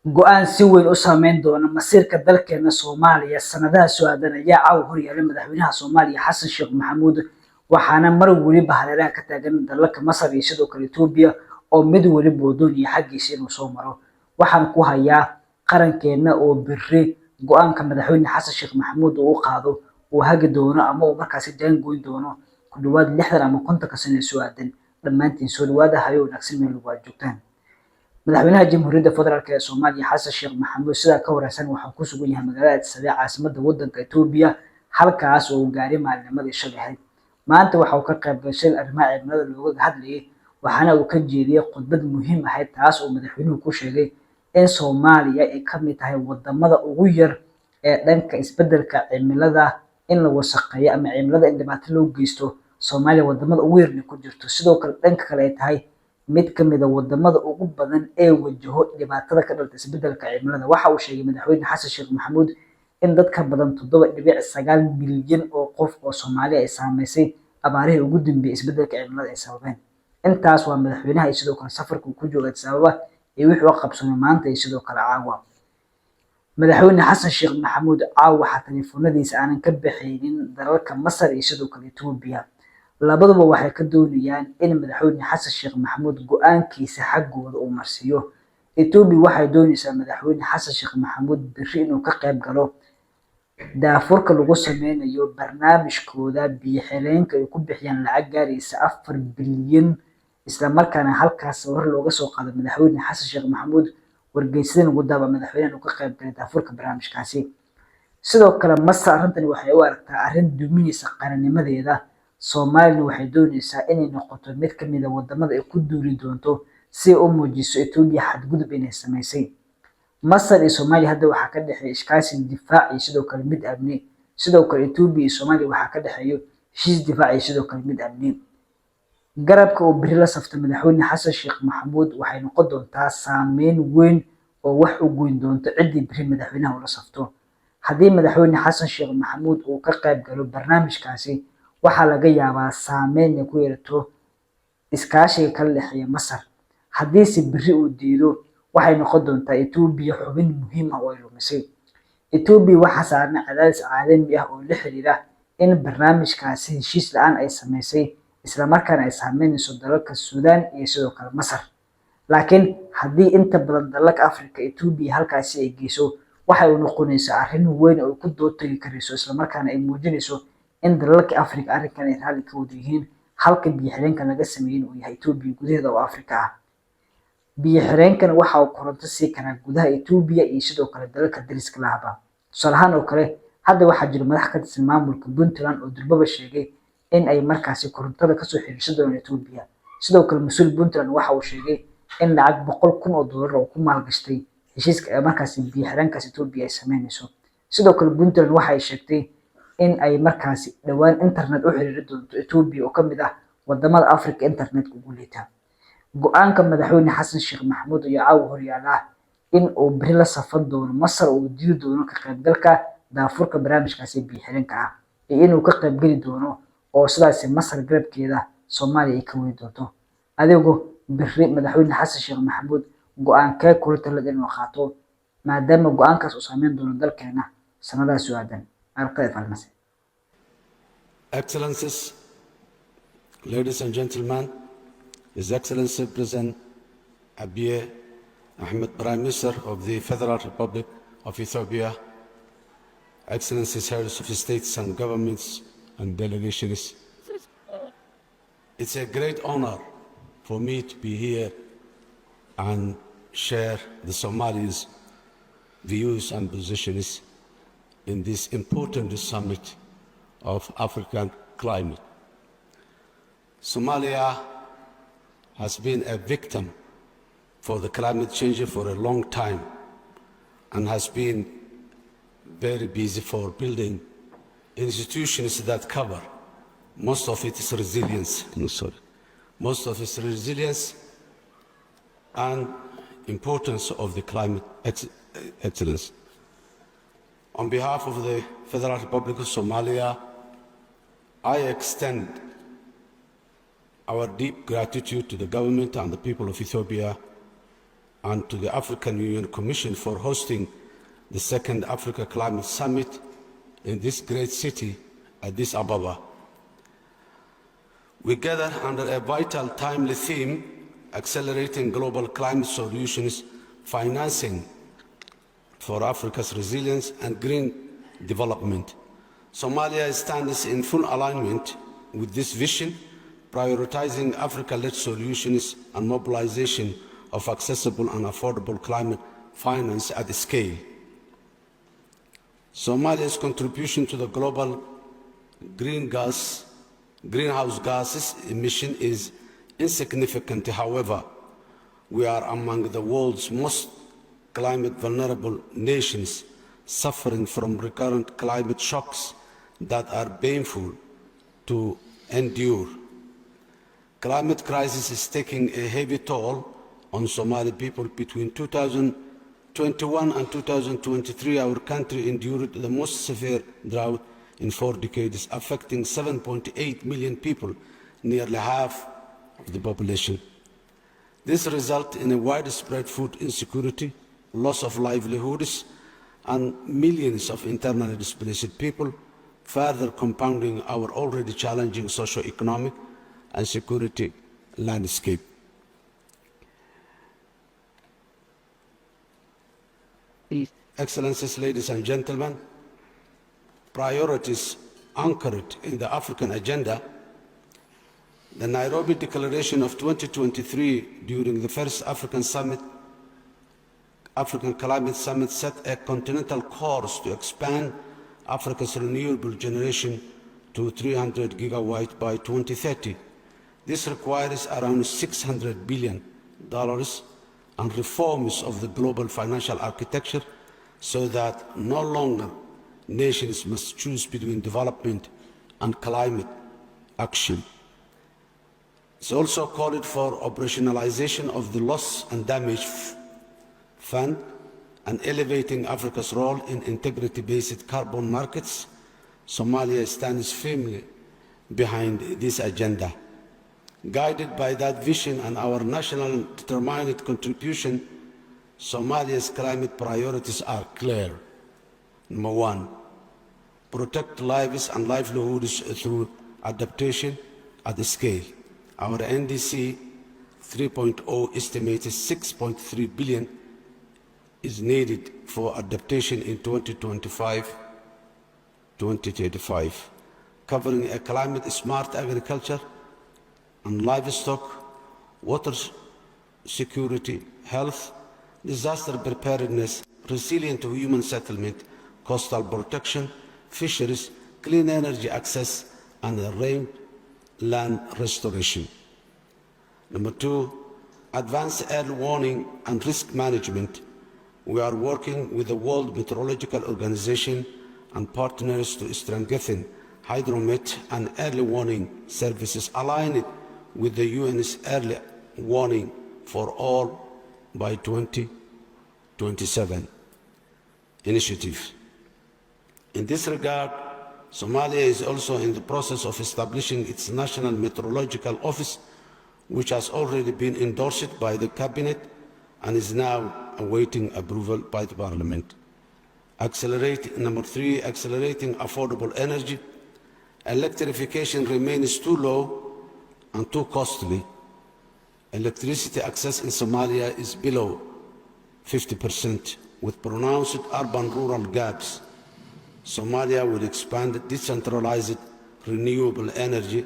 go'aan si weyn u saameyn doona masiirka dalkeena Soomaaliya sanadaha soo aadan ayaa caawa horyaalay madaxweynaha Soomaaliya Xasan Sheekh Maxamuud waxaana mar waliba hareeraha ka taagan dalalka Masar iyo sidoo kale Itoobiya oo mid waliba uu doonayo xaggiisa inuu soo maro. Waxaan ku hayaa qarankeena oo birri go'aanka madaxweyne Xasan Sheekh Maxamuud uu qaado uu hagi doono ama uu markaasi jaangoyn doono ku dhawaad 60 ama 50 sano soo aadan. Dhammaantiin soo dhawaada hayo wanaagsan meel lagu joogtaan. madaxweynaha jamhuuriyadda federaalk ee Soomaaliya Xasan Sheekh Maxamuud sida ka waraysan waxa ku sugan yahay magaalada Addis Ababa caasimadda waddanka Itoobiya halkaas oo uu gaaray maalinimadii shalay. maanta waxa uu ka qayb gashay arrimaha cimilada looga hadlayay waxaana uu ka jeediyay khudbad muhiim ah taas oo madaxweynuhu ku sheegay in Soomaaliya ay ka mid tahay wadamada ugu yar ee dhanka isbeddelka cimilada in la wasaqeeyo ama cimilada in dhibaato loo geysto. Soomaaliya wadamada ugu yar ku jirto sidoo kale dhanka kale ay tahay mid ka mid ah wadamada ugu badan ee wajaho dhibaatada ka dhalata isbeddelka cimilada. waxa uu sheegay madaxweyne Xasan Sheekh Maxamuud in dad ka badan 7.9 milyan oo qof oo Soomaali ay saameysay abaarihii ugu dambeeyay isbeddelka cimilada ay sababeen. intaas waa madaxweynaha iyo sidoo kale safarka uu ku joogo Addis Ababa ee wixii uu qabsanay maanta iyo sidoo kale caawa. madaxweyne Xasan Sheekh Maxamuud caawa waxa telefoonadiisa aanan ka bixinin dalalka Masar iyo sidoo kale Itoobiya. labaduba waxay ka doonayaan in madaxweyne Xasan Sheekh Maxamuud go'aankiisa xaggooda uu marsiyo. Itoobiya waxay doonaysaa madaxweyne Xasan Sheekh Maxamuud birri inuu ka qayb galo daafurka lagu sameynayo barnaamijkooda biyo-xireenka ay ku bixiyaan lacag gaaraysa 4 bilyan isla markaana halkaas hor looga soo qaado madaxweyne Xasan Sheekh Maxamuud wargeysadana ugu daaba madaxweynaha uu ka qayb galay daafurka barnaamijkaasi. sidoo kale Masar arrintan waxay u aragtaa arrin duminaysa qarannimadeeda. Soomaaliya waxay doonaysaa inay noqoto mid ka mid ah wadamada ay ku duuli doonto si uu muujiso Itoobiya xadgudub inay sameysay. Masar iyo Soomaaliya hadda waxa ka dhaxeeya iskaashi difaac iyo sidoo kale mid amni. sidoo kale Itoobiya iyo Soomaaliya waxa ka dhaxeeyo heshiis difaac iyo sidoo kale mid amni. garabka oo biri la saftay madaxweyne Xasan Sheekh Maxamuud waxay noqon doontaa saameyn weyn oo wax u goyn doonto cidii biri madaxweynaha la safto. haddii madaxweyne Xasan Sheekh Maxamuud uu ka qayb galo barnaamijkaasi waxaa laga yaabaa saameyn ay ku yeelato iskaashiga kala dhexeeya Masar. haddii si biri uu diido waxay noqon doontaa Itoobiya xubin muhiim ah oo ay lumisay. Itoobiya waxa saaran cadaadis caalami ah oo la xiriira in barnaamijkaasi heshiis la'aan ay sameysay isla markaana ay saameynayso dalalka Suudaan iyo sidoo kale Masar. laakiin haddii inta badan dalalka Afrika Itoobiya halkaasi ay geyso waxay u noqonaysaa arrin weyn oo ku doodtagi karayso isla markaana ay muujinayso in dalalka Afrika arrinkan ay raali ka wada yihiin halka biyo-xireenka laga sameeyay uu yahay Itoobiya gudaheeda oo Afrika ah. biyo-xireenkan waxa uu koronto sii karaa gudaha Itoobiya iyo sidoo kale dalalka dariska lahaba. tusaale ahaan oo kale hadda waxaa jira madax ka tirsan maamulka Puntland oo durbaba sheegay in ay markaasi korontada kasoo xiriirsan doonaan Itoobiya. sidoo kale mas'uul Puntland waxa uu sheegay in lacag $100,000 oo ku maalgashtay heshiiska markaasi biyo-xireenkaas Itoobiya ay sameynayso. sidoo kale Puntland waxay sheegtay in ay markaasi dhawaan internet u xiriiri doonto Itoobiya oo ka mid ah wadamada Afrika internetka ugu liita. go'aanka madaxweyne Xasan Sheekh Maxamuud ayaa caawa horyaala in uu biri la safan doono Masar oo diidi doono ka qaybgalka daafurka barnaamijkaasi biyo-xireenka ah iyo inuu ka qayb gali doono oo sidaas Masar garabkeeda Soomaaliya ay ka weyn doonto. adigoo biri madaxweyne Xasan Sheekh Maxamuud go'aankee kula talada inuu qaato maadaama go'aankaas uu saameyn doono dalkeena sanadaha soo aadan. Excellencies, ladies and gentlemen, His Excellency President Abiy Ahmed, Prime Minister of the Federal Republic of Ethiopia, Excellencies, Heads of States and Governments and delegations, it's a great honor for me to be here and share the Somalis' views and positions in this important summit of African climate. Somalia has been a victim for the climate change for a long time and has been very busy for building institutions that cover most of its resilience, and importance of the climate excellence. On behalf of the Federal Republic of Somalia, I extend our deep gratitude to the government and the people of Ethiopia and to the African Union Commission for hosting the second Africa Climate Summit in this great city, Addis Ababa. We gather under a vital, timely theme, accelerating global climate solutions, financing for Africa's resilience and green development. Somalia stands in full alignment with this vision, prioritizing Africa-led solutions and mobilization of accessible and affordable climate finance at scale. Somalia's contribution to the global greenhouse gases emission is insignificant. However, we are among the world's most climate vulnerable nations, suffering from recurrent climate shocks that are painful to endure. Climate crisis is taking a heavy toll on Somali people. Between 2021 and 2023, our country endured the most severe drought in 4 decades, affecting 7.8 million people, nearly half of the population. This resulted in a widespread food insecurity, loss of livelihoods, and millions of internally displaced people, further compounding our already challenging socio-economic and security landscape. Excellencies, ladies and gentlemen, priorities anchored in the African agenda, the Nairobi Declaration of 2023 during the first African Climate Summit set a continental course to expand Africa's renewable generation to 300 gigawatts by 2030. This requires around $600 billion and reforms of the global financial architecture so that no longer nations must choose between development and climate action. It's also called for operationalization of the loss and damage fund and elevating Africa's role in integrity-based carbon markets. Somalia stands firmly behind this agenda. Guided by that vision and our national determined contribution, Somalia's climate priorities are clear. Number one, protect lives and livelihoods through adaptation at scale. Our NDC 3.0 estimated $6.3 billion is needed for adaptation in 2025-2035, covering a climate-smart agriculture and livestock, water security, health, disaster preparedness, resilient human settlement, coastal protection, fisheries, clean energy access, and rangeland restoration. Number two, advanced early warning and risk management. We are working with the World Meteorological Organization and partners to strengthen hydromet and early warning services aligned with the UN's early warning for all by 2027 initiative. In this regard, Somalia is also in the process of establishing its National Meteorological Office, which has already been endorsed by the Cabinet and is now awaiting approval by the Parliament. Number three, accelerating affordable energy. Electrification remains too low and too costly. Electricity access in Somalia is below 50%, with pronounced urban-rural gaps. Somalia will expand decentralized renewable energy